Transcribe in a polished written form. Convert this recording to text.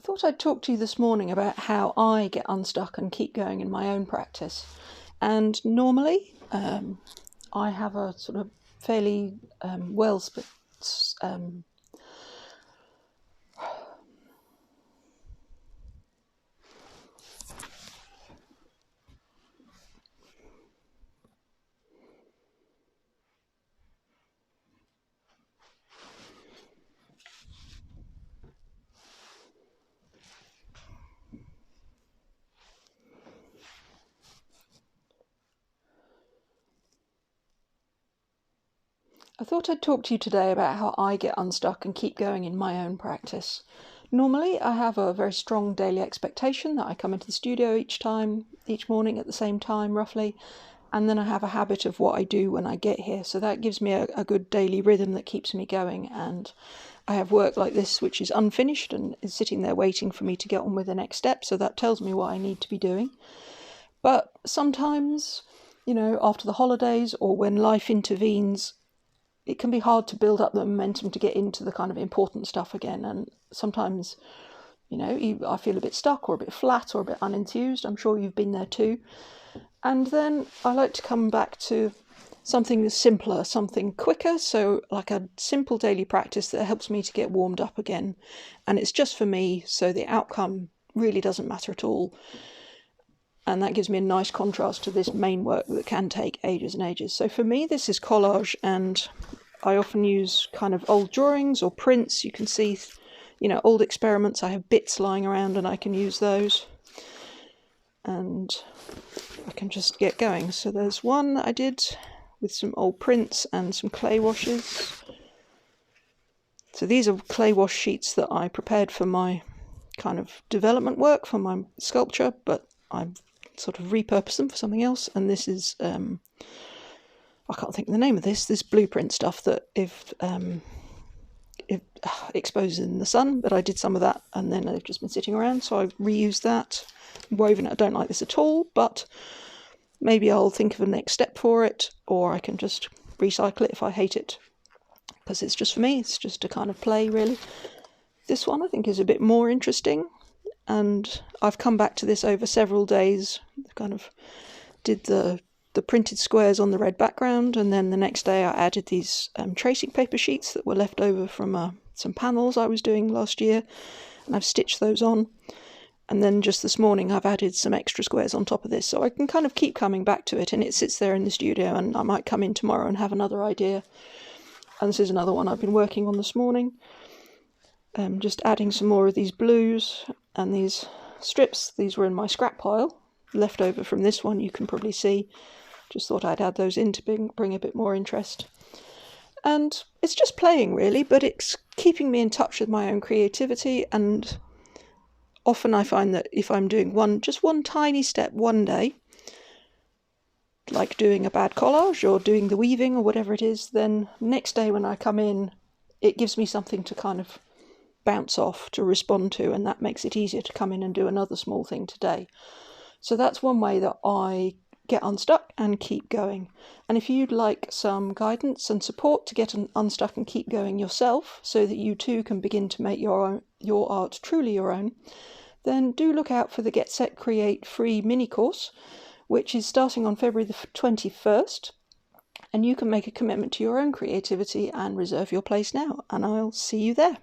Thought I'd talk to you this morning about how I get unstuck and keep going in my own practice. And normally, I have a sort of fairly well split. I thought I'd talk to you today about how I get unstuck and keep going in my own practice. Normally, I have a very strong daily expectation that I come into the studio each morning at the same time roughly, and then I have a habit of what I do when I get here. So that gives me a good daily rhythm that keeps me going, and I have work like this which is unfinished and is sitting there waiting for me to get on with the next step, so that tells me what I need to be doing. But sometimes, after the holidays or when life intervenes, it can be hard to build up the momentum to get into the kind of important stuff again. And sometimes, I feel a bit stuck or a bit flat or a bit unenthused. I'm sure you've been there too. And then I like to come back to something simpler, something quicker. So like a simple daily practice that helps me to get warmed up again. And it's just for me, so the outcome really doesn't matter at all. And that gives me a nice contrast to this main work that can take ages and ages. So for me, this is collage, and I often use kind of old drawings or prints. You can see, old experiments. I have bits lying around and I can use those. And I can just get going. So there's one that I did with some old prints and some clay washes. So these are clay wash sheets that I prepared for my kind of development work for my sculpture, but I've sort of repurposed them for something else. And this is I can't think of the name of this blueprint stuff that if exposed in the sun, but I did some of that and then they've just been sitting around, so I've reused that, woven it. I don't like this at all, but maybe I'll think of a next step for it, or I can just recycle it if I hate it, because it's just for me, it's just a kind of play really. This one I think is a bit more interesting, and I've come back to this over several days. Kind of did the printed squares on the red background, and then the next day I added these tracing paper sheets that were left over from some panels I was doing last year, and I've stitched those on. And then just this morning I've added some extra squares on top of this, so I can kind of keep coming back to it, and it sits there in the studio, and I might come in tomorrow and have another idea. And this is another one I've been working on this morning. Just adding some more of these blues and these strips. These were in my scrap pile, left over from this one, you can probably see. Just thought I'd add those in to bring a bit more interest. And it's just playing really, but it's keeping me in touch with my own creativity. And often I find that if I'm doing just one tiny step one day, like doing a bad collage or doing the weaving or whatever it is, then next day when I come in, it gives me something to kind of bounce off, to respond to, and that makes it easier to come in and do another small thing today. So that's one way that I get unstuck and keep going. And if you'd like some guidance and support to get unstuck and keep going yourself, so that you too can begin to make your art truly your own, then do look out for the Get Set Create free mini course, which is starting on February the 21st. And you can make a commitment to your own creativity and reserve your place now. And I'll see you there.